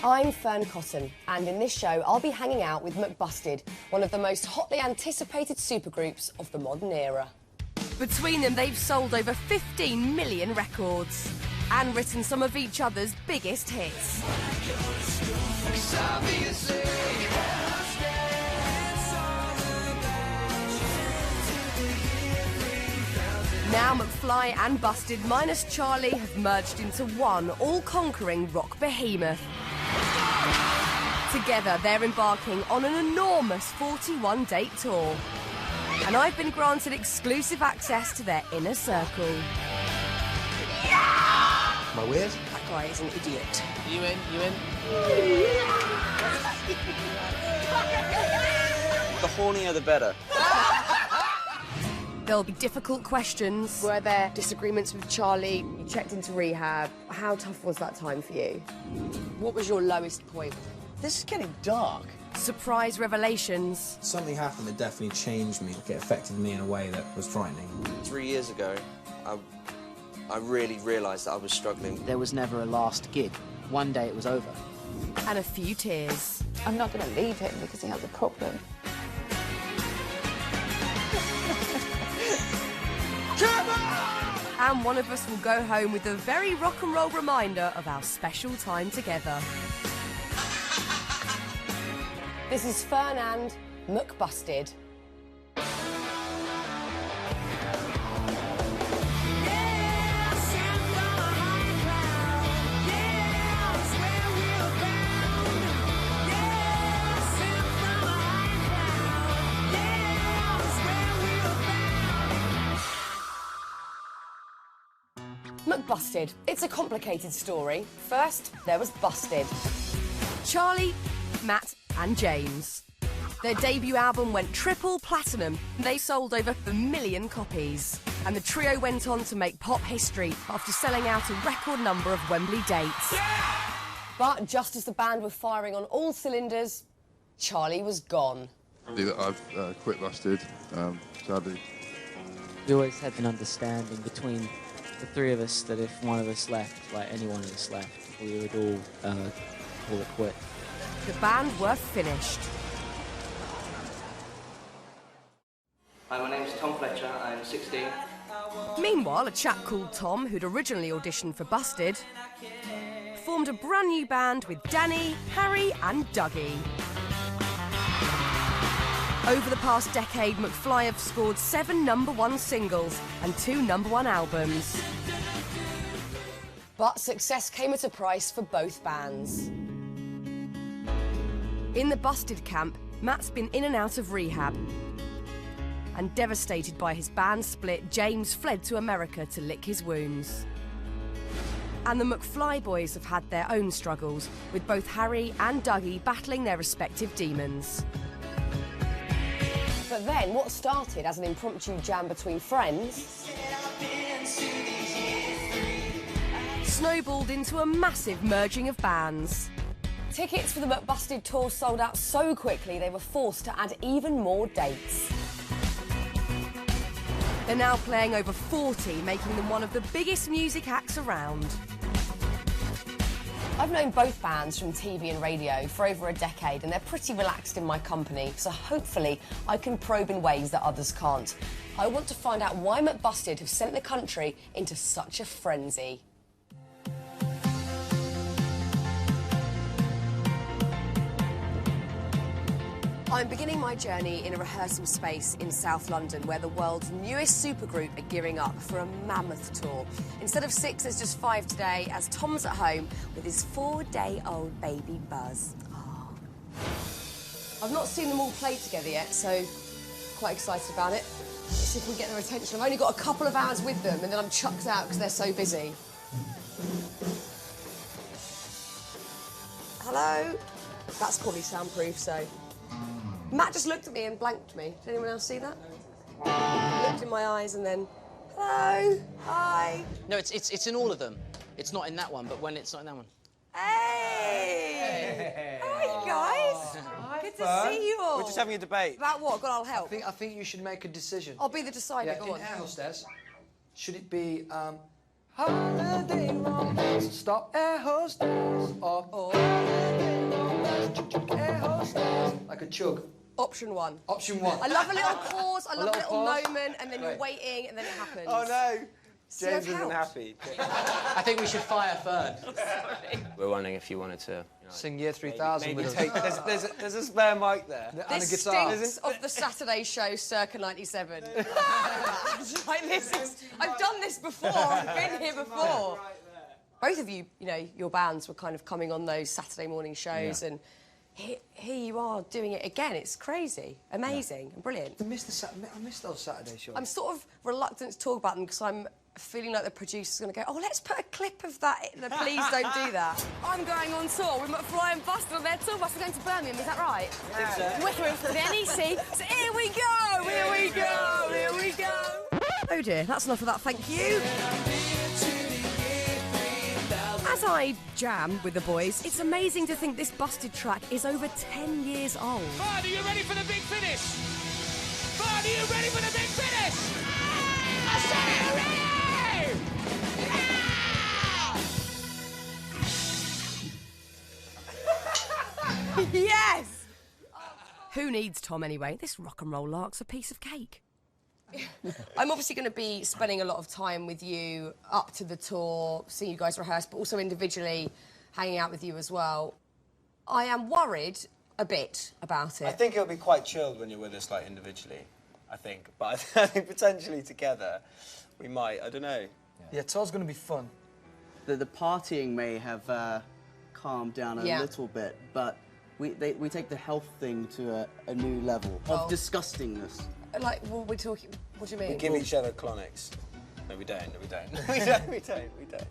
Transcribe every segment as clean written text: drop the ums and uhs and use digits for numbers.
I'm Fearne Cotton, and in this show I'll be hanging out with McBusted, one of the most hotly anticipated supergroups of the modern era. Between them, they've sold over 15 million records and written some of each other's biggest hits. Now McFly and Busted minus Charlie have merged into one all-conquering rock behemoth. Together, they're embarking on an enormous 41-date tour. And I've been granted exclusive access to their inner circle. Am I weird? That guy is an idiot. You in? The hornier the better. There'll be difficult questions. Were there disagreements with Charlie? You checked into rehab. How tough was that time for you? What was your lowest point? This is getting dark. Surprise revelations. Something happened that definitely changed me. It affected me in a way that was frightening. 3 years ago, I really realised that I was struggling. There was never a last gig. One day it was over. And a few tears. I'm not going to leave him because he has a problem. And one of us will go home with a very rock and roll reminder of our special time together. This is Fearne and McBusted. McBusted. It's a complicated story. First, there was Busted. Charlie, Matt and James. Their debut album went triple platinum. They sold over 1 million copies. And the trio went on to make pop history after selling out a record number of Wembley dates. But just as the band were firing on all cylinders, Charlie was gone. I've quit Busted, sadly. We always had an understanding between the three of us that if one of us left, like any one of us left, we would all call it quit. The band were finished. Hi, my name's Tom Fletcher, I'm 16. Meanwhile, a chap called Tom, who'd originally auditioned for Busted, formed a brand new band with Danny, Harry and Dougie. Over the past decade, McFly have scored 7 #1 singles and 2 #1 albums. But success came at a price for both bands. In the Busted camp, Matt's been in and out of rehab. And devastated by his band split, James fled to America to lick his wounds. And the McFly boys have had their own struggles, with both Harry and Dougie battling their respective demons. But then, what started as an impromptu jam between friends snowballed into a massive merging of bands. Tickets for the McBusted tour sold out so quickly they were forced to add even more dates. They're now playing over 40, making them one of the biggest music acts around. I've known both bands from TV and radio for over a decade, and they're pretty relaxed in my company, so hopefully I can probe in ways that others can't. I want to find out why McBusted have sent the country into such a frenzy. I'm beginning my journey in a rehearsal space in South London where the world's newest supergroup are gearing up for a mammoth tour. Instead of 6, there's just 5 today as Tom's at home with his 4-day-old baby Buzz. Oh. I've not seen them all play together yet, so quite excited about it. Let's see if we get their attention. I've only got a couple of hours with them and then I'm chucked out because they're so busy. Hello? That's probably soundproof, so... Matt just looked at me and blanked me. Did anyone else see that? Looked in my eyes and then, hello, hi. No, it's in all of them. It's not in that one, but when it's not in that one. Hey! Hi, guys. Hi, Good to see you all. We're just having a debate. About what? God, I'll help. I think you should make a decision. I'll be the decider, go in on. our hostess, should it be Holiday romance, stop air hostess. Or holiday romance, chug, air hostess. Like a chug. Option 1. Option 1. I love a little pause, I love a little pause. moment, and then you're Right. waiting, and then it happens. Oh no! See, James I've isn't helped. happy. I think we should fire Fearne. We're wondering if you wanted to Sing Year 3000 maybe with take. us. There's a spare mic there. And a This guitar. stinks of the Saturday show circa 97. Like, I've done this before, I've been here before. Both of you, you know, your bands were kind of coming on those Saturday morning shows, and here you are doing it again. It's crazy, amazing, and brilliant. I missed those Saturday shows. I'm sort of reluctant to talk about them because I'm feeling like the producer's going to go, oh, let's put a clip of that in. Please don't do that. I'm going on tour with McFly and Buster on their tour bus. We're going to Birmingham, is that right? I think so. We're for the NEC. So here we go, here we go, here we go. Oh dear, that's enough of that, thank you. As I jam with the boys, it's amazing to think this Busted track is over 10 years old. Fearne, are you ready for the big finish? Fearne, are you ready for the big finish? I said, are you ready? Yes! Who needs Tom anyway? This rock and roll lark's a piece of cake. I'm obviously going to be spending a lot of time with you up to the tour, seeing you guys rehearse, but also individually hanging out with you as well. I am worried a bit about it. I think it'll be quite chilled when you're with us, like, individually, I think. But I think potentially together, we might, I don't know. Yeah, tour's going to be fun. The partying may have calmed down a little bit, but we take the health thing to a new level of disgustingness. Like, well, we're talking... What do you mean? We give each other clonics. No, we don't. No, we don't. we don't.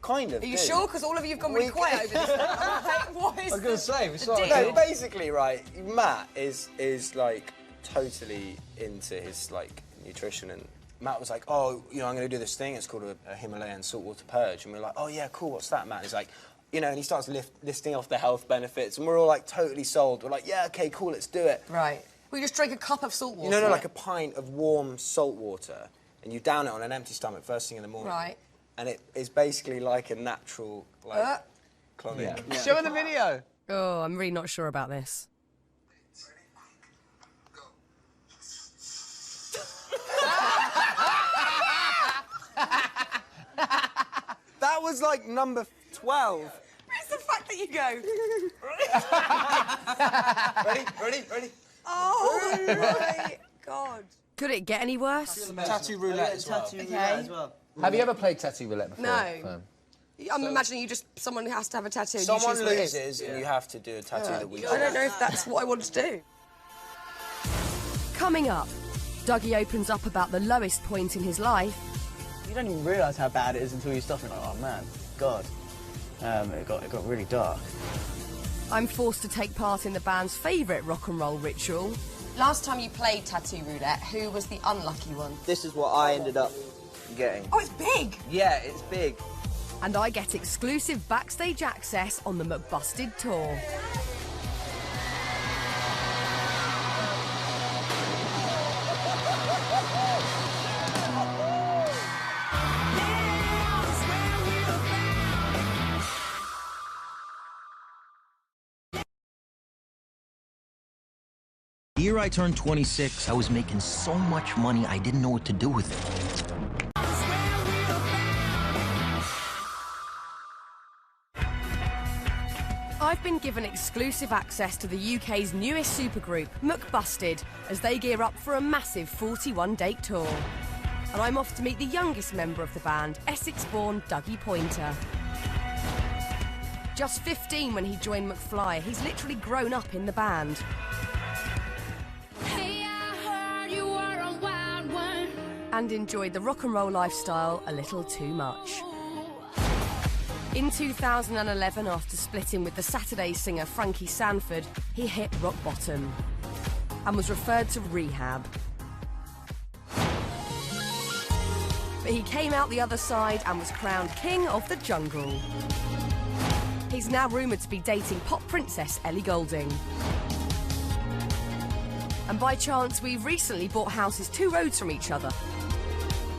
Kind of. Are you sure? Because all of you have gone really quiet over this. Like, what is I was going to say, we saw No, basically, right, Matt is like totally into his like nutrition, and Matt was like, oh, you know, I'm going to do this thing. It's called a Himalayan saltwater purge, and we're like, oh yeah, cool. What's that, Matt? And he's like, you know, and he starts listing off the health benefits, and we're all like totally sold. We're like, yeah, okay, cool, let's do it. Right. We just drink a cup of salt water. You know, like a pint of warm salt water, and you down it on an empty stomach first thing in the morning. Right. And it is basically like a natural, like, clonic. Yeah. Show her the video. Oh, I'm really not sure about this. That was like number 12. It's the fact that you go... Ready? Oh, my God. Could it get any worse? Tattoo roulette as well. As well. Have you ever played tattoo roulette before? No. I'm imagining someone has to have a tattoo. And Someone you choose what it is. loses and you have to do a tattoo that we I don't know if that's what I want to do. Coming up, Dougie opens up about the lowest point in his life. You don't even realise how bad it is until you stop and like, oh man, God. It got really dark. I'm forced to take part in the band's favourite rock and roll ritual. Last time you played tattoo roulette, who was the unlucky one? This is what I ended up getting. Oh, it's big! Yeah, it's big. And I get exclusive backstage access on the McBusted tour. The year I turned 26, I was making so much money I didn't know what to do with it. I've been given exclusive access to the UK's newest supergroup, McBusted, as they gear up for a massive 41-date tour. And I'm off to meet the youngest member of the band, Essex-born Dougie Pointer. Just 15 when he joined McFly, he's literally grown up in the band. And enjoyed the rock and roll lifestyle a little too much. In 2011, after splitting with the Saturday singer Frankie Sanford, he hit rock bottom and was referred to rehab. But he came out the other side and was crowned king of the jungle. He's now rumoured to be dating pop princess Ellie Goulding. And by chance, we've recently bought houses 2 roads from each other.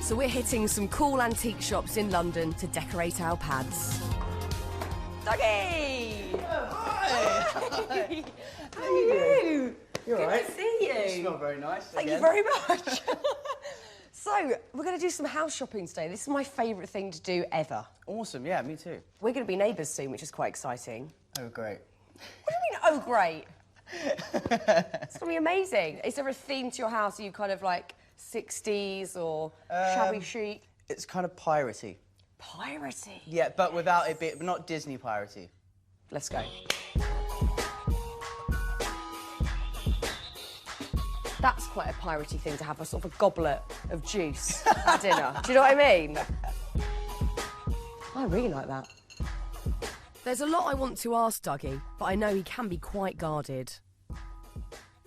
So So we're hitting some cool antique shops in London to decorate our pads. Dougie! Hi! How are you? You're Good right. to see you. You smell very nice. Thank you very much. So, we're going to do some house shopping today. This is my favourite thing to do ever. Awesome, yeah, me too. We're going to be neighbours soon, which is quite exciting. Oh, great. What do you mean, oh, great? It's going to be amazing. Is there a theme to your house? Are you kind of like 60s or shabby chic? It's kind of piratey. Piratey? Yeah, but without it being, not Disney piratey. Let's go. That's quite a piratey thing to have, a sort of a goblet of juice at dinner. Do you know what I mean? I really like that. There's a lot I want to ask Dougie, but I know he can be quite guarded.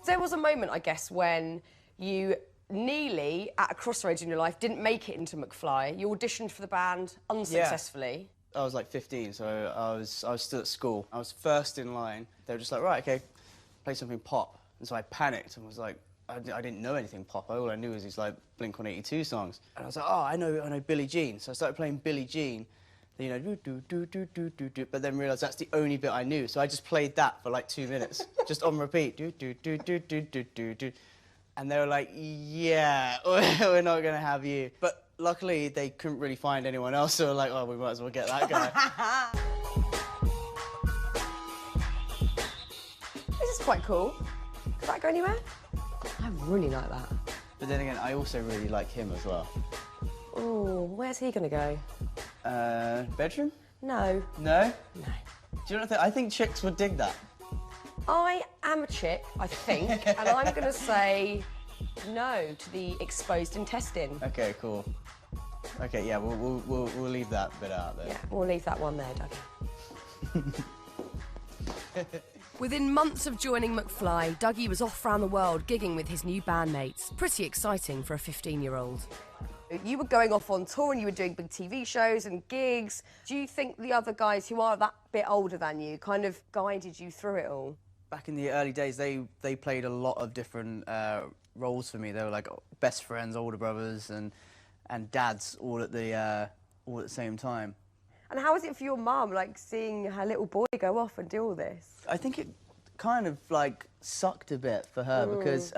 There was a moment, I guess, when you nearly, at a crossroads in your life, didn't make it into McFly. You auditioned for the band unsuccessfully. Yeah. I was like 15, so I was still at school. I was first in line. They were just like, right, okay, play something pop. And so I panicked and was like, I didn't know anything pop. All I knew was these like Blink-182 songs. And I was like, oh, I know Billie Jean. So I started playing Billie Jean. You know, do, but then realised that's the only bit I knew. So I just played that for like 2 minutes, just on repeat. And they were like, yeah, we're not going to have you. But luckily, they couldn't really find anyone else, so they were like, oh, we might as well get that guy. This is quite cool. Could that go anywhere? I really like that. But then again, I also really like him as well. Oh, where's he going to go? Bedroom? No. No? No. Do you know what I think chicks would dig that? I am a chick, I think, and I'm going to say no to the exposed intestine. Okay, cool. Okay, yeah, we'll leave that bit out there. Yeah, we'll leave that one there, Dougie. Within months of joining McFly, Dougie was off around the world gigging with his new bandmates. Pretty exciting for a 15-year-old. You were going off on tour and you were doing big TV shows and gigs. Do you think the other guys who are that bit older than you kind of guided you through it all? Back in the early days, they played a lot of different roles for me. They were like best friends, older brothers, and dads all at the same time. And how was it for your mum, like seeing her little boy go off and do all this? I think it kind of like sucked a bit for her because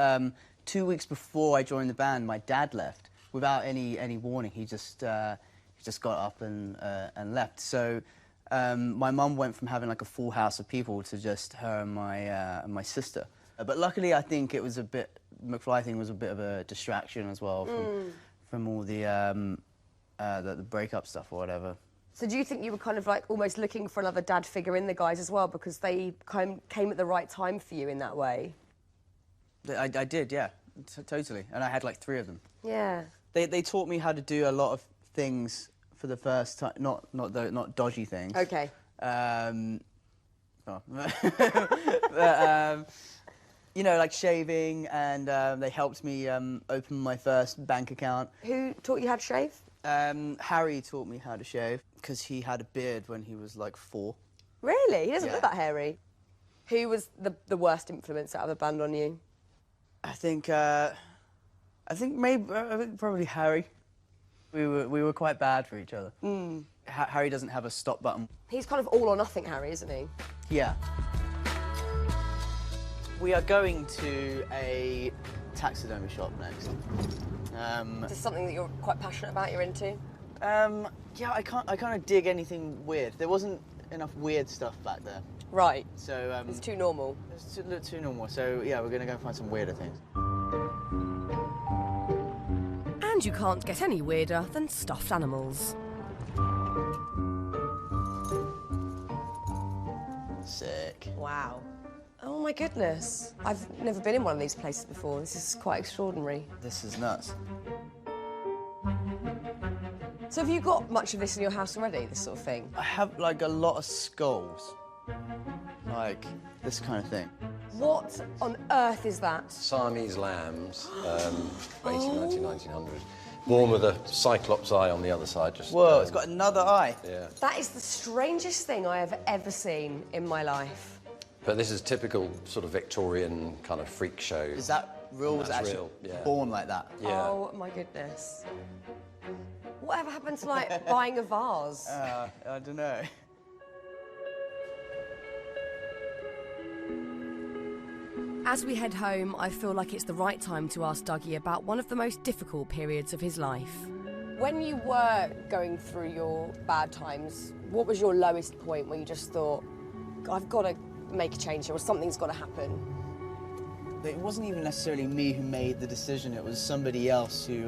2 weeks before I joined the band, my dad left without any warning. He just got up and left. So my mum went from having like a full house of people to just her and my sister. But luckily, I think it was McFly thing was a bit of a distraction as well from all the breakup stuff or whatever. So do you think you were kind of like almost looking for another dad figure in the guys as well because they came at the right time for you in that way? I did, yeah, totally. And I had like 3 of them. Yeah. They taught me how to do a lot of things for the first time, not dodgy things. Okay. You know, like shaving, and they helped me open my first bank account. Who taught you how to shave? Harry taught me how to shave because he had a beard when he was like 4. Really? He doesn't look that hairy. Who was the worst influence out of the band on you? I think probably Harry. We were quite bad for each other. Harry doesn't have a stop button. He's kind of all or nothing, Harry, isn't he? Yeah. We are going to a taxidermy shop next. Is this something that you're quite passionate about, you're into? Yeah, I kind of dig anything weird. There wasn't enough weird stuff back there. Right. So it's too normal. It's too normal. So yeah, we're gonna go find some weirder things. And you can't get any weirder than stuffed animals. Sick. Wow. Oh my goodness. I've never been in one of these places before. This is quite extraordinary. This is nuts. So have you got much of this in your house already, this sort of thing? I have like a lot of skulls. Like this kind of thing. What on earth is that? Siamese lambs, 1900. Born with a cyclops eye on the other side. Just, whoa, it's got another eye. Yeah. That is the strangest thing I have ever seen in my life. But this is typical sort of Victorian kind of freak show. Is that real? Was it actually real, yeah. born like that? Yeah. Oh my goodness. happened to, like, buying a vase? I don't know. As we head home, I feel like it's the right time to ask Dougie about one of the most difficult periods of his life. When you were going through your bad times, what was your lowest point where you just thought, I've got to make a change here, or something's got to happen? It wasn't even necessarily me who made the decision, it was somebody else who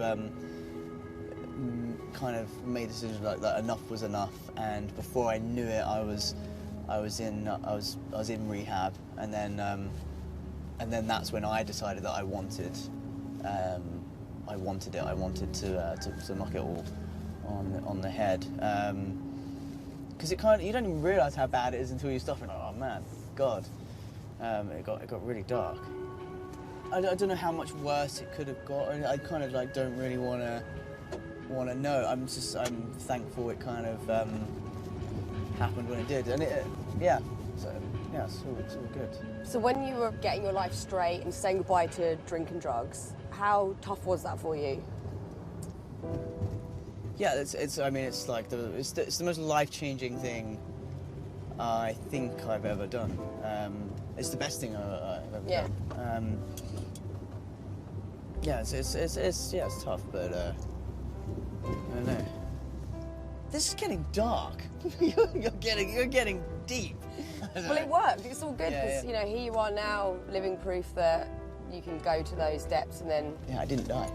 kind of made the decision like that enough was enough, and before I knew it I was in rehab, and then that's when I decided that I wanted it. I wanted to knock it all on the head. Because it kind of, you don't even realise how bad it is until you stop and oh man, God, it got really dark. I don't know how much worse it could have got. I kind of like don't really want to know. I'm thankful it kind of happened when it did, and yeah. So yeah, it's all good. So when you were getting your life straight and saying goodbye to drink and drugs, how tough was that for you? Yeah, it's the most life-changing thing I think I've ever done. It's the best thing I've ever done. Yeah, it's tough, but I don't know. This is getting dark. you're getting deep. Well, it worked. It's all good because you know here you are now, living proof that you can go to those depths and then. Yeah, I didn't die.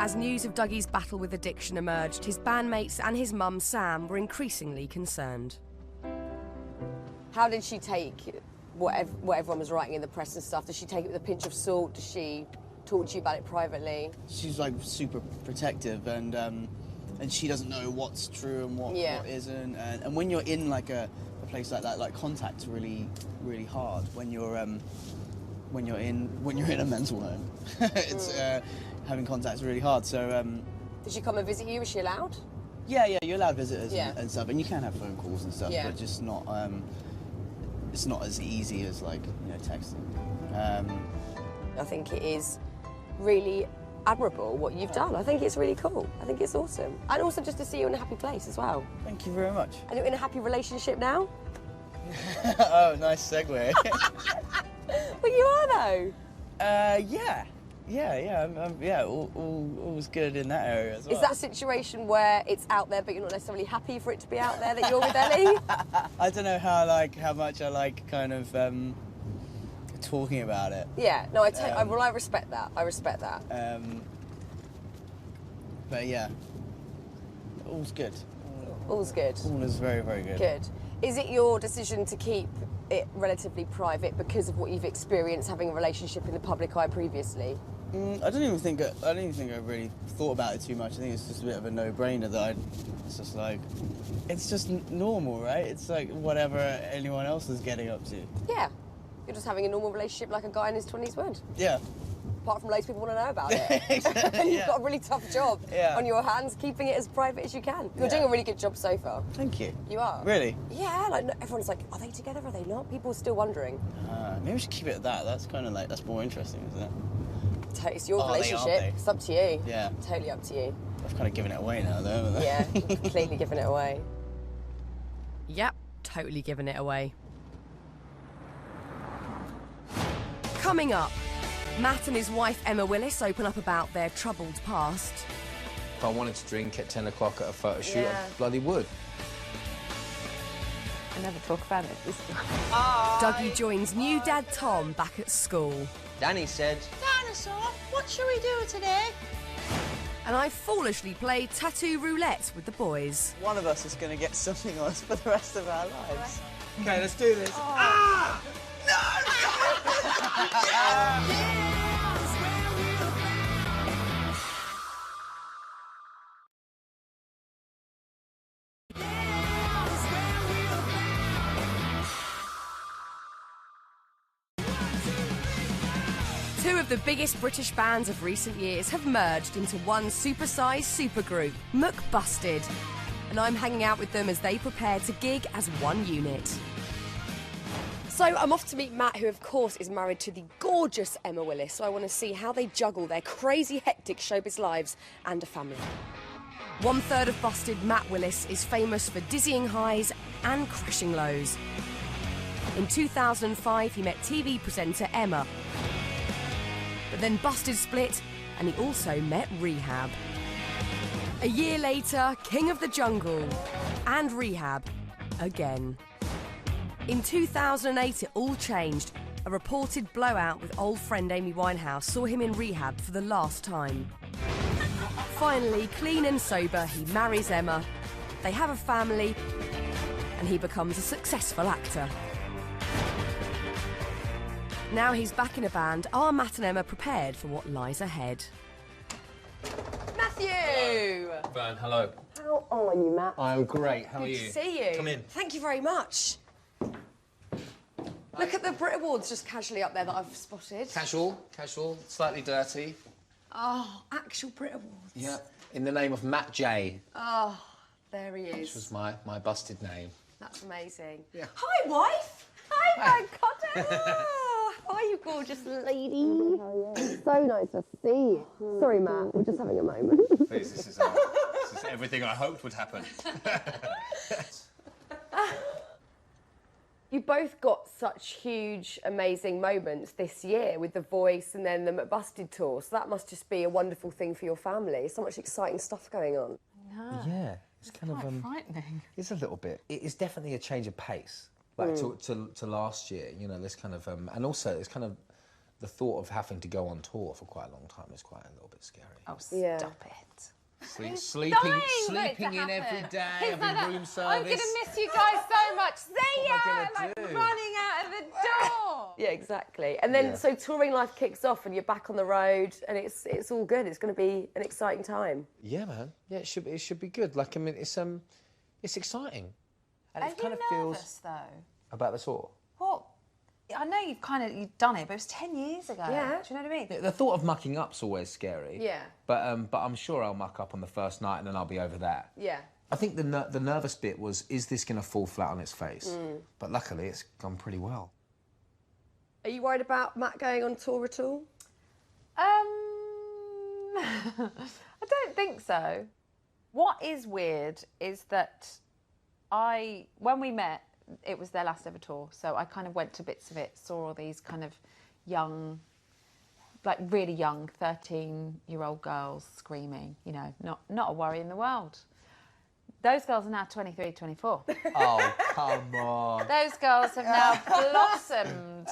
As news of Dougie's battle with addiction emerged, his bandmates and his mum, Sam, were increasingly concerned. How did she take what everyone was writing in the press and stuff? Did she take it with a pinch of salt? Did she talk to you about it privately? She's like super protective, and she doesn't know what's true and what isn't. And when you're in like a place like that, like contact's really hard when you're in a mental home. It's having contact's really hard. So did she come and visit you? Was she allowed? Yeah, you're allowed visitors and stuff, and you can have phone calls and stuff, but just not. It's not as easy as like texting. I think it is really admirable what you've done. I think it's really cool. I think it's awesome. And also just to see you in a happy place as well. Thank you very much. And you're in a happy relationship now? Oh, nice segue. Well, you are though. Yeah, all's good in that area as well. Is that a situation where it's out there but you're not necessarily happy for it to be out there that you're with Ellie? I don't know how much I like kind of talking about it. Yeah, no, I respect that. I respect that. But yeah, all's good. All's good. All is very, very good. Good. Is it your decision to keep it relatively private because of what you've experienced having a relationship in the public eye previously? I don't even think I really thought about it too much. I think it's just a bit of a no-brainer that it's just normal, right? It's like whatever anyone else is getting up to. Yeah. You're just having a normal relationship like a guy in his 20s would. Yeah. Apart from loads of people want to know about it. And you've got a really tough job on your hands, keeping it as private as you can. You're doing a really good job so far. Thank you. You are. Really? Yeah, like everyone's like, are they together, are they not? People are still wondering. Maybe we should keep it at that. That's kind of like, that's more interesting, isn't it? It's your relationship. It's up to you. Yeah. Totally up to you. I've kind of given it away now, though, haven't I? Yeah, completely given it away. Yep, totally giving it away. Coming up, Matt and his wife Emma Willis open up about their troubled past. If I wanted to drink at 10 o'clock at a photo shoot, I bloody would. I never talk about it. Dougie joins new dad Tom back at school. Danny said, "Dinosaur, what shall we do today?" And I foolishly play tattoo roulette with the boys. One of us is going to get something on us for the rest of our lives. Okay, let's do this. Ah! Two of the biggest British bands of recent years have merged into one supersized supergroup, McBusted. And I'm hanging out with them as they prepare to gig as one unit. So I'm off to meet Matt, who of course is married to the gorgeous Emma Willis. So I want to see how they juggle their crazy, hectic showbiz lives and a family. One-third of Busted, Matt Willis, is famous for dizzying highs and crashing lows. In 2005, he met TV presenter Emma. But then Busted split, and he also met Rehab. A year later, King of the Jungle and Rehab again. In 2008, it all changed. A reported blowout with old friend Amy Winehouse saw him in rehab for the last time. Finally, clean and sober, he marries Emma. They have a family, and he becomes a successful actor. Now he's back in a band. Are Matt and Emma prepared for what lies ahead? Matthew! Fearne, hello. How are you, Matt? I'm great. How are Good you? to see you. Come in. Thank you very much. Look at the Brit Awards just casually up there that I've spotted. Casual, slightly dirty. Oh, actual Brit Awards. Yeah, in the name of Matt J. Oh, there he is. Which was my busted name. That's amazing. Yeah. Hi, wife. Hi, Fearne Cotton. Oh, how are you, gorgeous lady? So nice to see you. Sorry, Matt, we're just having a moment. Please, this is everything I hoped would happen. You both got such huge, amazing moments this year with The Voice and then the McBusted tour, so that must just be a wonderful thing for your family. So much exciting stuff going on. No. Yeah, it's kind of frightening. It's a little bit. It is definitely a change of pace, like to last year. You know, this kind of and also it's kind of the thought of having to go on tour for quite a long time is quite a little bit scary. Oh, stop it. Sleeping in every day, having room service. I'm going to miss you guys so much. See ya! Like do? running out of the door. Yeah, exactly. And then, so touring life kicks off and you're back on the road and it's all good. It's going to be an exciting time. Yeah, man. Yeah, it should be good. Like, I mean, it's exciting. And Are it kind you of nervous, feels though? about the tour. What? I know you've done it, but it was 10 years ago. Yeah. Do you know what I mean? The thought of mucking up's always scary. Yeah. But I'm sure I'll muck up on the first night and then I'll be over that. Yeah. I think the nervous bit was, is this going to fall flat on its face? But luckily, it's gone pretty well. Are you worried about Matt going on tour at all? I don't think so. What is weird is that when we met, it was their last ever tour, so I kind of went to bits of it, saw all these kind of young, like really young 13-year-old girls screaming, you know, not a worry in the world. Those girls are now 23, 24. Oh, come on. Those girls have now blossomed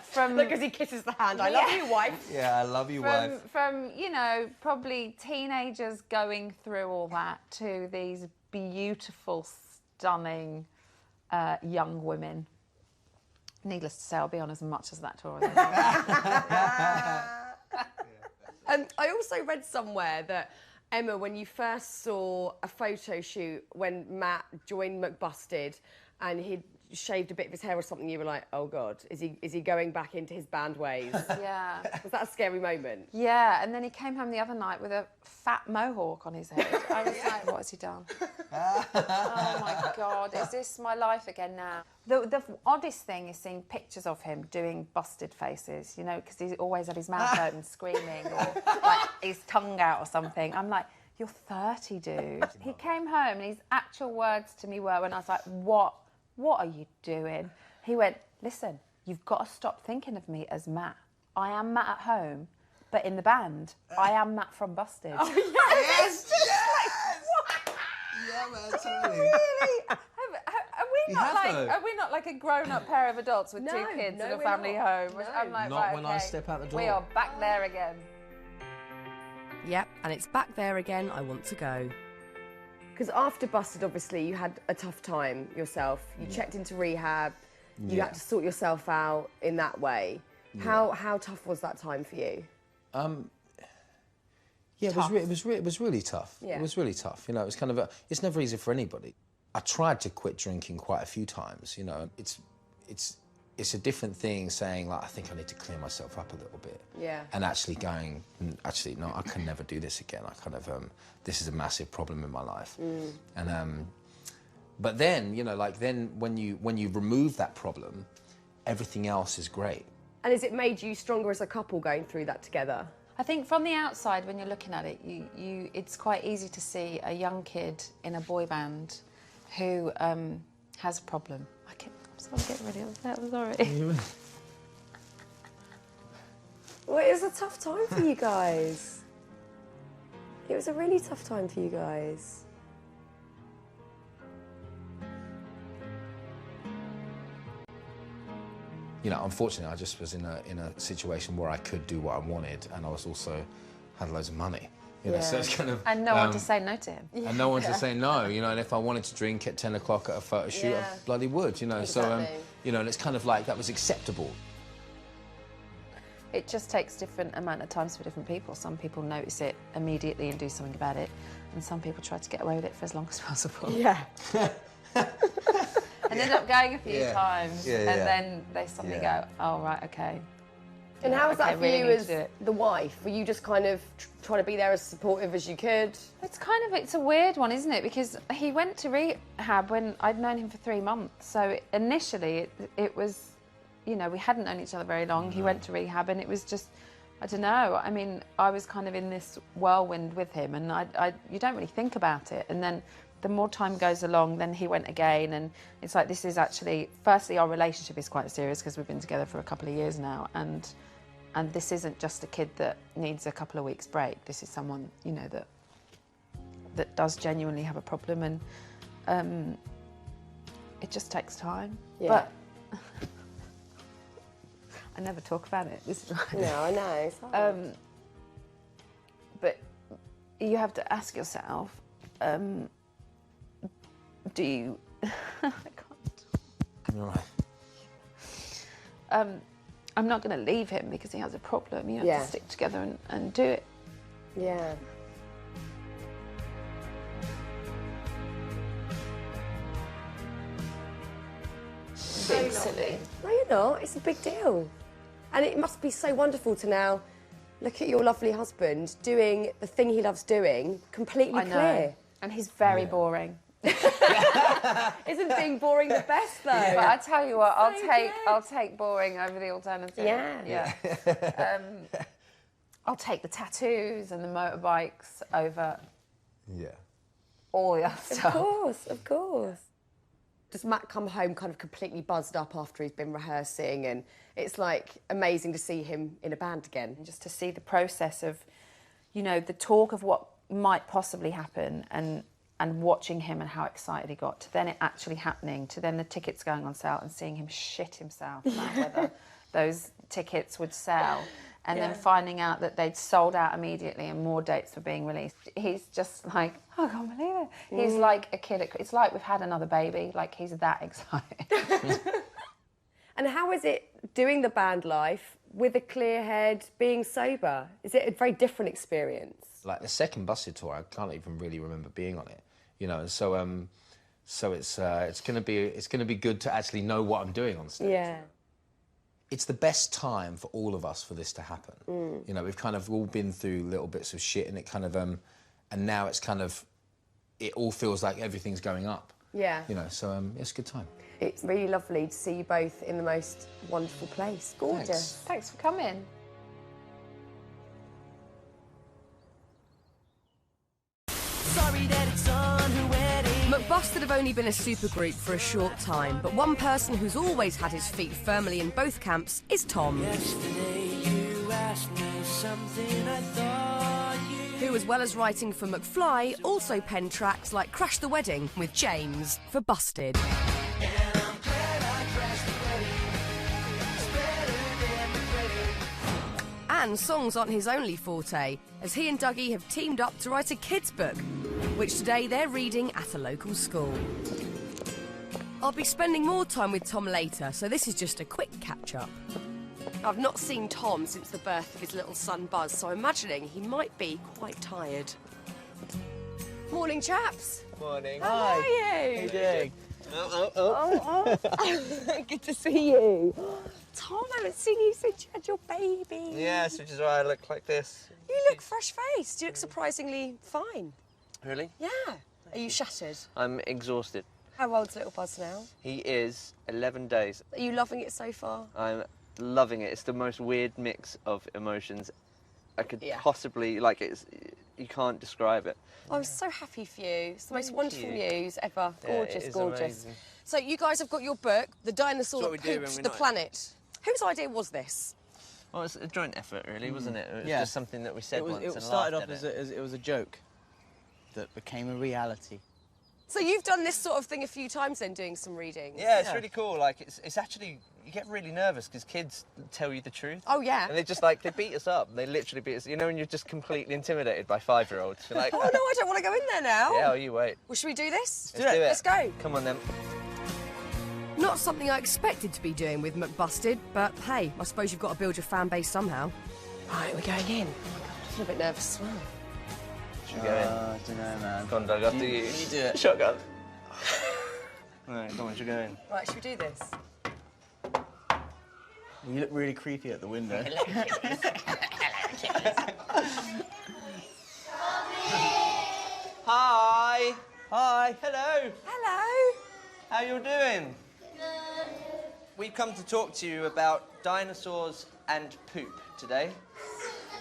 from... Look as he kisses the hand. I love you, wife. Yeah, I love you, wife. From, you know, probably teenagers going through all that to these beautiful, stunning young women. Needless to say, I'll be on as much as that tour. And I also read somewhere that, Emma, when you first saw a photo shoot when Matt joined McBusted and he'd shaved a bit of his hair or something, you were like, oh God, is he going back into his band ways? Yeah. Was that a scary moment? Yeah, and then he came home the other night with a fat mohawk on his head. I was like, what has he done? Oh my God, is this my life again now? The oddest thing is seeing pictures of him doing busted faces, you know, because he's always had his mouth open screaming or like his tongue out or something. I'm like, you're 30, dude. He came home and his actual words to me were, when I was like, what are you doing? He went, listen, you've got to stop thinking of me as Matt. I am Matt at home, but in the band, I am Matt from Busted. Oh, yes! Yeah, man, totally. Really? Are we not like a grown-up pair of adults with two kids and a family home? No. I'm like, Not right, when okay, I step out the door. we are back there again. Yep, and it's back there again, I want to go. Because after Busted, obviously, you had a tough time yourself. You checked into rehab. You had to sort yourself out in that way. Yeah. How tough was that time for you? Yeah, it was really tough. Yeah. It was really tough. You know, it was kind of it's never easy for anybody. I tried to quit drinking quite a few times. You know, it's a different thing saying like I think I need to clear myself up a little bit. Yeah. And actually going, actually no, I can never do this again. I kind of this is a massive problem in my life. And but then you know like then when you remove that problem, everything else is great. And has it made you stronger as a couple going through that together? I think from the outside, when you're looking at it, it's quite easy to see a young kid in a boy band who has a problem. I'm sorry, getting really upset, I'm sorry. Well, it was a tough time for you guys. It was a really tough time for you guys. You know, unfortunately, I just was in a situation where I could do what I wanted, and I was also had loads of money. You know, so it's kind of and no one to say no to him. And no one to say no. You know, and if I wanted to drink at 10 o'clock at a photo shoot, I bloody would. You know, exactly. So you know, and it's kind of like that was acceptable. It just takes different amount of times for different people. Some people notice it immediately and do something about it, and some people try to get away with it for as long as possible. Yeah. And end up going a few times, and then they suddenly go, "Oh right, okay." And how was that for really you as the wife? Were you just kind of trying to be there as supportive as you could? It's a weird one, isn't it? Because he went to rehab when I'd known him for 3 months. So initially it was, you know, we hadn't known each other very long. He went to rehab, and it was just, I don't know. I mean, I was kind of in this whirlwind with him, and you don't really think about it. And then the more time goes along, then he went again, and it's like, this is actually, firstly, our relationship is quite serious because we've been together for a couple of years now, and this isn't just a kid that needs a couple of weeks break. This is someone, you know, that does genuinely have a problem, and it just takes time. Yeah. But I never talk about it. This is like, no, I know. It's hard. But you have to ask yourself, do you... I can't. All right. I'm not going to leave him because he has a problem. You have to stick together and do it. Yeah. Being silly. No, you're not. It's a big deal. And it must be so wonderful to now look at your lovely husband doing the thing he loves doing, completely clear. And he's very boring. Isn't being boring the best though? But I tell you what, I'll take boring over the alternative. Yeah. I'll take the tattoos and the motorbikes over Yeah. all the other stuff. Of course. Does Matt come home kind of completely buzzed up after he's been rehearsing, and it's like amazing to see him in a band again? And just to see the process of, you know, the talk of what might possibly happen, and watching him and how excited he got, to then it actually happening, to then the tickets going on sale and seeing him shit himself about whether those tickets would sell, and then finding out that they'd sold out immediately and more dates were being released. He's just like, oh, I can't believe it. He's like a kid. It's like we've had another baby. Like, he's that excited. And how is it doing the band life with a clear head, being sober? Is it a very different experience? Like the second Busted tour, I can't even really remember being on it, you know. So it's gonna be good to actually know what I'm doing on stage. Yeah. It's the best time for all of us for this to happen. You know, we've kind of all been through little bits of shit, and it kind of and now it's kind of, it all feels like everything's going up. Yeah. You know, so it's a good time. It's really lovely to see you both in the most wonderful place. Gorgeous. Thanks for coming. Sorry that it's on her wedding. McBusted have only been a supergroup for a short time, but one person who's always had his feet firmly in both camps is Tom. Yesterday you asked me something I thought you... Who, as well as writing for McFly, also penned tracks like Crash the Wedding with James for Busted. And songs aren't his only forte, as he and Dougie have teamed up to write a kids' book, which today they're reading at a local school. I'll be spending more time with Tom later, so this is just a quick catch-up. I've not seen Tom since the birth of his little son Buzz, so I'm imagining he might be quite tired. Morning, chaps. Morning. How are you? How you doing? Oh. Good to see you. Tom, I haven't seen you since you had your baby. Yes, which is why I look like this. You look fresh-faced. You look surprisingly fine. Really? Yeah. Are you shattered? I'm exhausted. How old's little Buzz now? He is 11 days. Are you loving it so far? I'm loving it. It's the most weird mix of emotions I could possibly, like, you can't describe it. I'm so happy for you. It's the most Thank wonderful you. news ever. Yeah, Gorgeous, it is gorgeous. amazing. So you guys have got your book, The Dinosaur It's That what we do when Pooped we're the not- Planet. Whose idea was this? Well, it was a joint effort, really, wasn't it? It was Yeah. just something that we said once It and started laughed off at as it was a joke that became a reality. So you've done this sort of thing a few times then, doing some readings? Yeah, it's really cool. Like, it's actually, you get really nervous because kids tell you the truth. Oh, yeah. And they just, like, they beat us up. They literally beat us. You know when you're just completely intimidated by 5-year-olds? You're like, Oh, no, I don't want to go in there now. yeah, oh, you wait. Well, should we do this? Let's do it. Let's go. Come on, then. Not something I expected to be doing with McBusted, but hey, I suppose you've got to build your fan base somehow. Right, we're going in. Oh, my God, I feel a bit nervous as well. Should we go in? I don't know, man. Go on, Doug, after you. You do it. Shotgun. Alright, come on, should we go in? Right, should we do this? You look really creepy at the window. Hi! Hi! Hello! Hello! How you doing? We've come to talk to you about dinosaurs and poop today.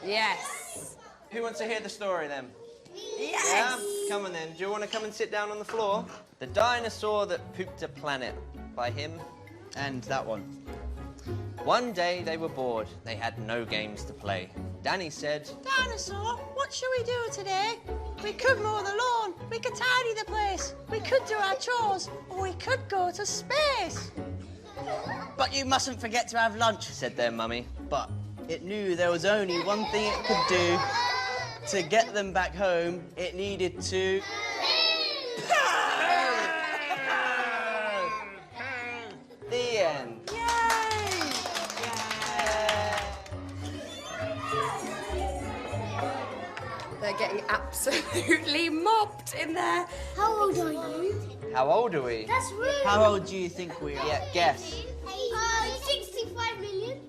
Yes. Who wants to hear the story then? Yes! Yeah? Come on then. Do you want to come and sit down on the floor? The Dinosaur That Pooped a Planet by him. And that one. One day they were bored. They had no games to play. Danny said, Dinosaur, what shall we do today? We could mow the lawn, we could tidy the place, we could do our chores, or we could go to space. But you mustn't forget to have lunch, said their mummy. But it knew there was only one thing it could do. To get them back home, it needed to... The end. They're getting absolutely mobbed in there. How old are you? How old are we? That's rude. How old do you think we are? Yeah, guess. 65 million.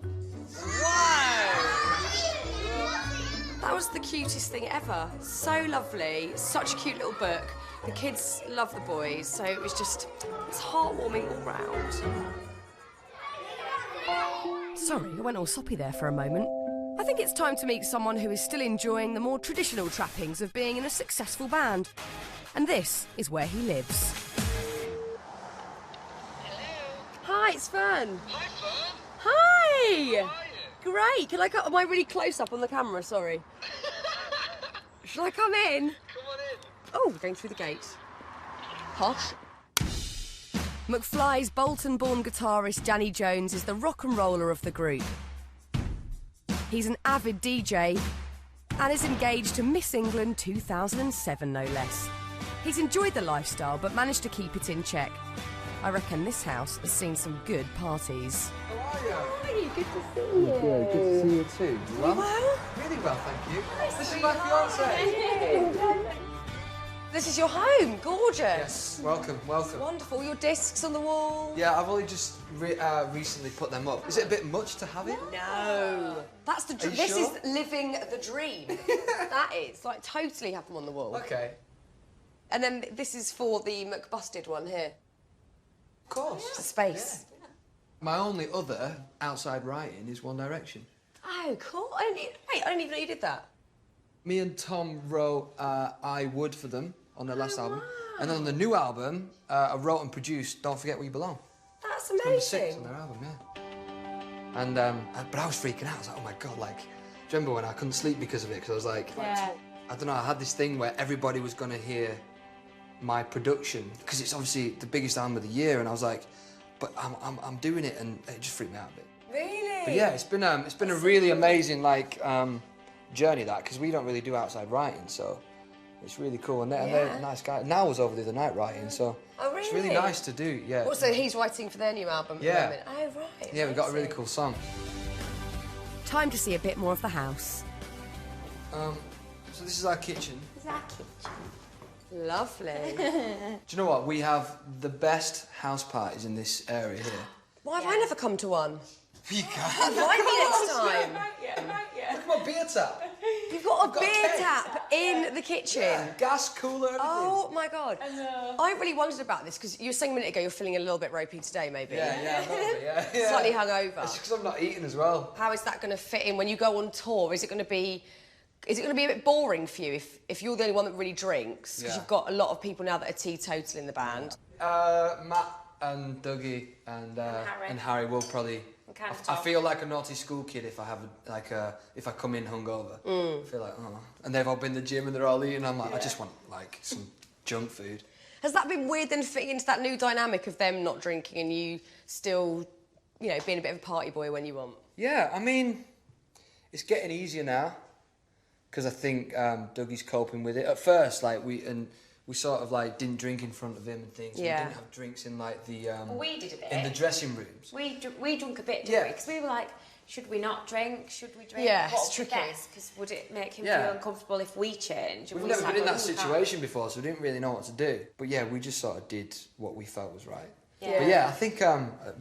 That was the cutest thing ever. So lovely. Such a cute little book. The kids love the boys, so it was heartwarming all round. Sorry, I went all soppy there for a moment. I think it's time to meet someone who is still enjoying the more traditional trappings of being in a successful band. And this is where he lives. Hi, it's Fearne. Hi, Fearne. Hi. How are you? Great. Can I come? Am I really close up on the camera? Sorry. Shall I come in? Come on in. Oh, we're going through the gate. Posh. McFly's Bolton-born guitarist Danny Jones is the rock and roller of the group. He's an avid DJ and is engaged to Miss England 2007, no less. He's enjoyed the lifestyle but managed to keep it in check. I reckon this house has seen some good parties. How are you? Hi, good to see you. Yeah, good to see you too. You well? Well? Really well, thank you. This is my fiance. This is your home. Gorgeous. Yes, welcome, welcome. Wonderful. Your discs on the wall. Yeah, I've only just recently put them up. Is it a bit much to have it? No. That's the. Are you This sure? is living the dream. That is like totally have them on the wall. Okay. And then this is for the McBusted one here. Of course. It's a space. Yeah. My only other outside writing is One Direction. Oh, cool. I didn't even know you did that. Me and Tom wrote I Would for them on their last album. And then on the new album, I wrote and produced Don't Forget Where You Belong. That's It's amazing. number 6 on their album, yeah. And, but I was freaking out. I was like, oh my God, like, do you remember when I couldn't sleep because of it? Because I was like, Yeah. I don't know, I had this thing where everybody was going to hear my production because it's obviously the biggest album of the year. And I was like, but I'm doing it, and it just freaked me out a bit. Really? But yeah, it's been a really amazing, like, journey, that, because we don't really do outside writing, so it's really cool. And they're a nice guy. Now was over the other night writing, so Oh, it's really nice to do, yeah. Also, he's writing for their new album at the Yeah. moment. Oh, right. Yeah, we got a really cool song. Time to see a bit more of the house. So this is our kitchen. It's our kitchen. Lovely. Do you know what? We have the best house parties in this area here. Why have I never come to one? You can't. Invite me next time. Look at my beer tap. You've got a beer tap in the kitchen. Yeah, gas cooler, everything. Oh my God. I really wondered about this because you were saying a minute ago you're feeling a little bit ropey today, maybe. Yeah, yeah. Slightly hungover. It's because I'm not eating as well. How is that going to fit in when you go on tour? Is it going to be a bit boring for you if you're the only one that really drinks? Because you've got a lot of people now that are teetotal in the band. Matt and Dougie and Harry will probably. I feel like a naughty school kid if I have if I come in hungover. I feel like and they've all been to the gym and they're all eating. I'm like I just want like some junk food. Has that been weird then fitting into that new dynamic of them not drinking and you still, being a bit of a party boy when you want? Yeah, I mean, it's getting easier now because I think Dougie's coping with it. At first, like we sort of like didn't drink in front of him and things. Yeah. We didn't have drinks in like the we did a bit in the dressing rooms. We drank a bit, didn't we? Because we were like, should we not drink? Should we drink? Yeah, what it's would be tricky. best? Because would it make him feel uncomfortable if we change? We've never been in that situation before, so we didn't really know what to do. But yeah, we just sort of did what we felt was right. Yeah. But yeah, I think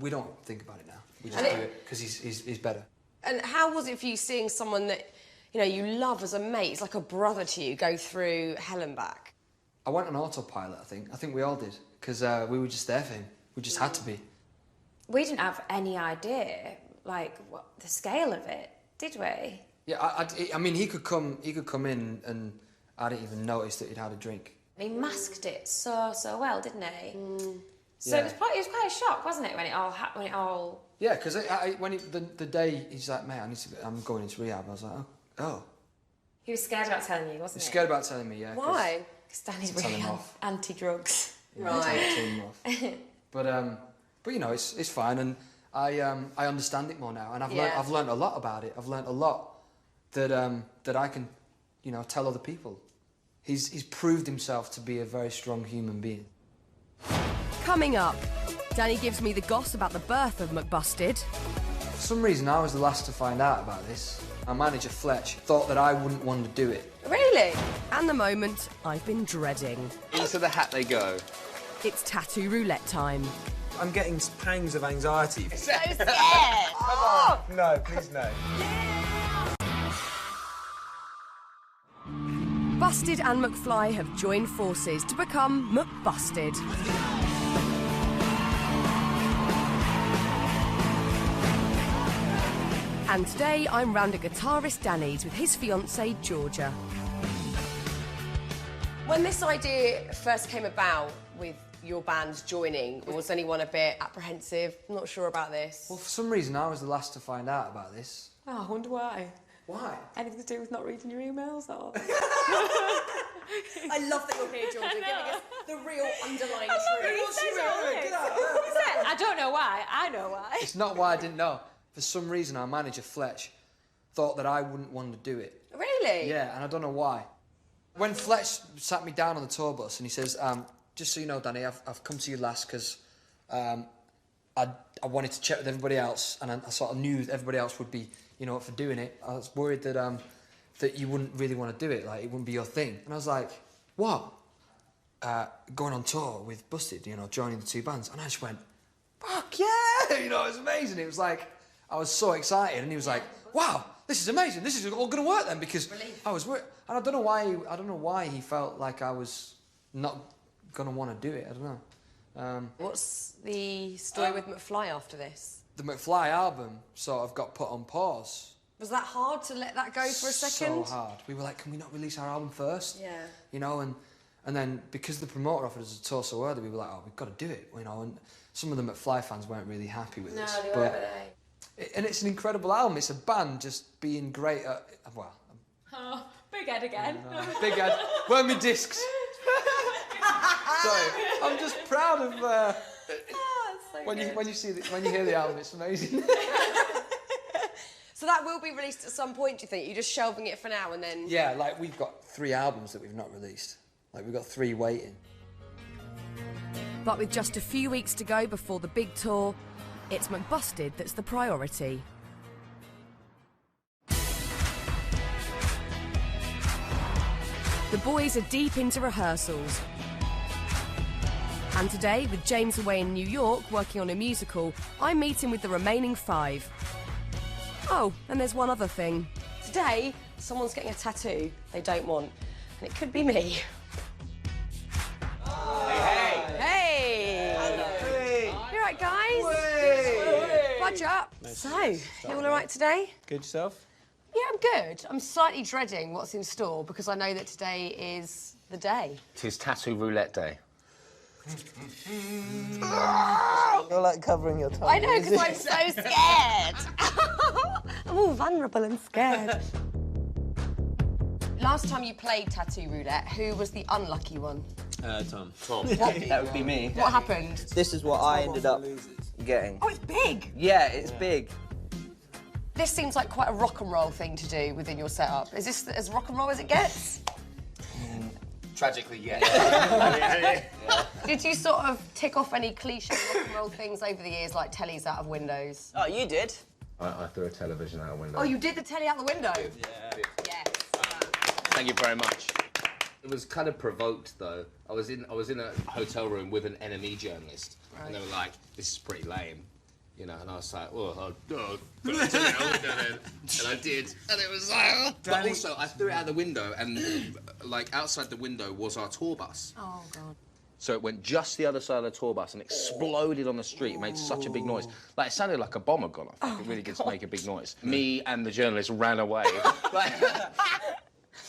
we don't think about it now. We just do it because he's better. And how was it for you seeing someone that you love as a mate, it's like a brother to you, go through hell and back? I went on autopilot, I think we all did, because we were just there for him. We just had to be. We didn't have any idea, like, what the scale of it, did we? Yeah, I mean, he could come in and I didn't even notice that he'd had a drink. He masked it so well, didn't he? So Yeah. it was quite a shock, wasn't it, when it all Yeah, because when the day he's like, mate, I'm going into rehab, I was like, oh. He was scared about telling you, wasn't He's he? scared about telling me, yeah. Why? Because Danny's Tell really him off. anti-drugs. Yeah, but it's fine, and I understand it more now, and I've learned a lot about it. I've learned a lot that I can, tell other people. He's proved himself to be a very strong human being. Coming up, Danny gives me the goss about the birth of McBusted. For some reason, I was the last to find out about this. Our manager, Fletch, thought that I wouldn't want to do it. Really? And the moment I've been dreading. Into the hat they go. It's tattoo roulette time. I'm getting pangs of anxiety. So scared! Come on! No, please no. Busted and McFly have joined forces to become McBusted. And today I'm round at guitarist Danny's with his fiancée Georgia. When this idea first came about with your band joining, was anyone a bit apprehensive? I'm not sure about this. Well, for some reason, I was the last to find out about this. Oh, I wonder why. Why? Anything to do with not reading your emails, or...? I love that you're here, Georgia, giving us the real underlying truth. I don't know why. I know why. It's not why I didn't know. For some reason, our manager, Fletch, thought that I wouldn't want to do it. Really? Yeah, and I don't know why. When Fletch sat me down on the tour bus and he says, just so you know, Danny, I've come to you last because I wanted to check with everybody else, and I sort of knew that everybody else would be, up for doing it. I was worried that that you wouldn't really want to do it, like it wouldn't be your thing. And I was like, what? Going on tour with Busted, joining the two bands. And I just went, fuck yeah! It was amazing. It was like, I was so excited, and he was like, wow, this is amazing. This is all going to work then, because I was worried. And I don't know why he felt like I was not going to want to do it. I don't know. What's the story with McFly after this? The McFly album sort of got put on pause. Was that hard to let that go for a second? So hard. We were like, can we not release our album first? Yeah. And then because the promoter offered us a tour so early, we were like, oh, we've got to do it, and some of the McFly fans weren't really happy with us. No, they weren't, were they? And it's an incredible album. It's a band just being great at, well... Oh, big head again. No, big head. Where are my discs? Sorry, I'm just proud of... when you hear the album, it's amazing. So that will be released at some point, do you think? You're just shelving it for now and then... Yeah, like we've got 3 albums that we've not released. Like we've got 3 waiting. But with just a few weeks to go before the big tour, it's McBusted that's the priority. The boys are deep into rehearsals. And today, with James away in New York working on a musical, I'm meeting with the remaining 5. Oh, and there's one other thing. today, someone's getting a tattoo they don't want. And it could be me. Hey! Hey! You all right, guys? Budge up. So, you all right today? Good yourself? Yeah, I'm good. I'm slightly dreading what's in store because I know that today is the day. Tis tattoo roulette day. You're like covering your tongue. I know, because I'm so scared. I'm all vulnerable and scared. Last time you played tattoo roulette, who was the unlucky one? Tom. That would be me. What happened? This is what I ended up getting. Oh, it's big. Yeah, it's big. This seems like quite a rock and roll thing to do within your setup. Is this as rock and roll as it gets? Tragically, yeah. Did you sort of tick off any cliche rock and roll things over the years, like tellies out of windows? Oh, you did? I threw a television out a window. Oh, you did the telly out the window? Yeah. Yes. Thank you very much. It was kind of provoked, though. I was in a hotel room with an NME journalist, and they were like, "This is pretty lame," you know. And I was like, "Well, I'll put it out the window then," and I did, and it was like, oh. But also, I threw it out the window, and like outside the window was our tour bus. Oh God. So it went just the other side of the tour bus and exploded on the street. It made such a big noise. Like, it sounded like a bomb had gone off. It really did make a big noise. Me and the journalist ran away.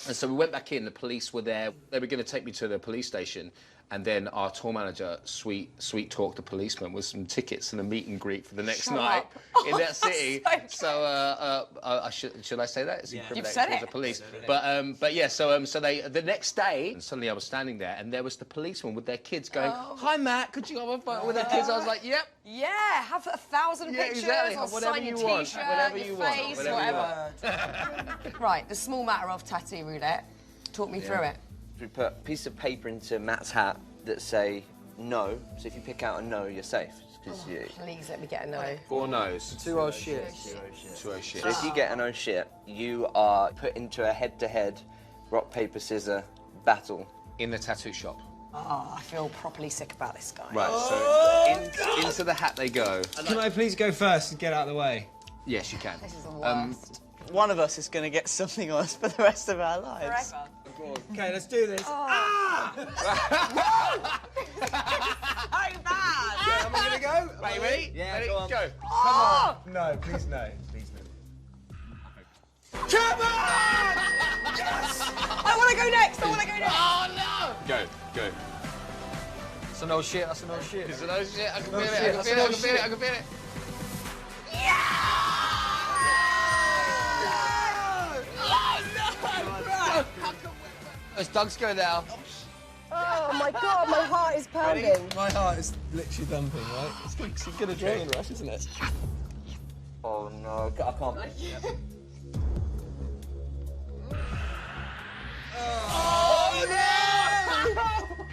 And so we went back in, the police were there. They were going to take me to the police station, and then our tour manager sweet talked the policeman with some tickets and a meet and greet for the next night in that city. So should I say that? It's You've said it. The police. But yeah, so they the next day, and suddenly I was standing there, and there was the policeman with their kids going, "Hi Matt, could you have a photo with their kids?" I was like, "Yep." Yeah, have 1,000 pictures, exactly. or Whatever sign you your want. T-shirt, Whatever your you want. face, Whatever whatever. Right, the small matter of tattoo roulette. Talk me through it. We put a piece of paper into Matt's hat that say no. So if you pick out a no, you're safe. Please let me get a no. 4 no's. 2 oh shit. 2 oh shit. So if you get an oh shit, you are put into a head-to-head rock, paper, scissor battle. In the tattoo shop. Oh, I feel properly sick about this guy. Right, so into the hat they go. Can I please go first and get out of the way? Yes, you can. This is the worst. One of us is going to get something on us for the rest of our lives. Forever. Okay, let's do this. Oh. Ah! So bad. Yeah, am I going to go? Wait, ready? Yeah, ready? go on. Go. Oh! Come on. No, please no. Please no. Come on! Yes! I want to go next. I want to go next. Oh, no! Go. That's a no shit, that's a no shit. It's a no shit. I can feel No it. shit, I can that's feel a it. I no can feel it. shit. I can feel it. As Doug's go now. Oh my God, my heart is pounding. My heart is literally thumping, right? It's a good adrenaline rush, isn't it? Oh no, I can't.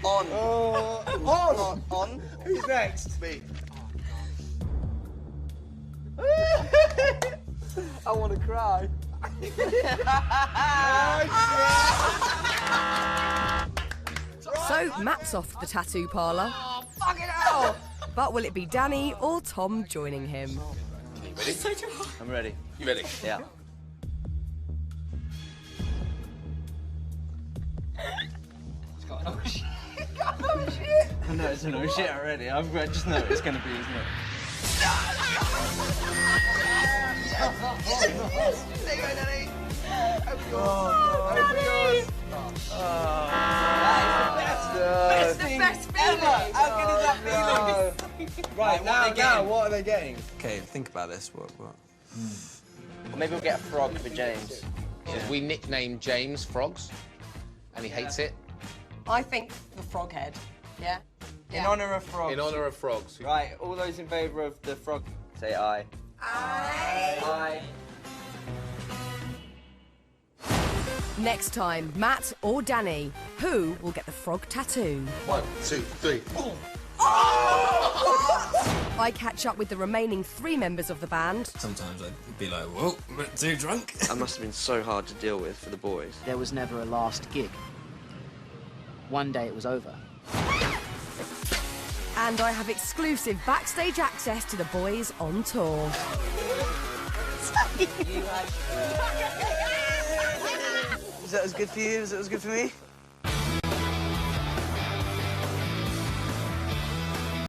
Oh no! On. Who's next? Me. I want to cry. So Matt's off to the tattoo parlour. Oh, fucking hell! But will it be Danny or Tom joining him? Ready? I'm ready. You ready? Yeah. It's got an oh shit. I know it's an oh shit already. I just know it's going to be, isn't it? It's the best feeling. How good is that feeling? Right, now, what are they getting? Okay, think about this. What? Or maybe we'll get a frog for James. We nicknamed James Frogs, and he hates it. I think the frog head. Yeah? In honour of frogs. In honour of frogs. Right, all those in favour of the frog, say aye. Aye. Next time, Matt or Danny, who will get the frog tattoo? 1, 2, 3. I catch up with the remaining 3 members of the band. Sometimes I'd be like, whoa, a bit too drunk. That must have been so hard to deal with for the boys. There was never a last gig. One day it was over. And I have exclusive backstage access to the boys on tour. Was that as good for you as it was good for me?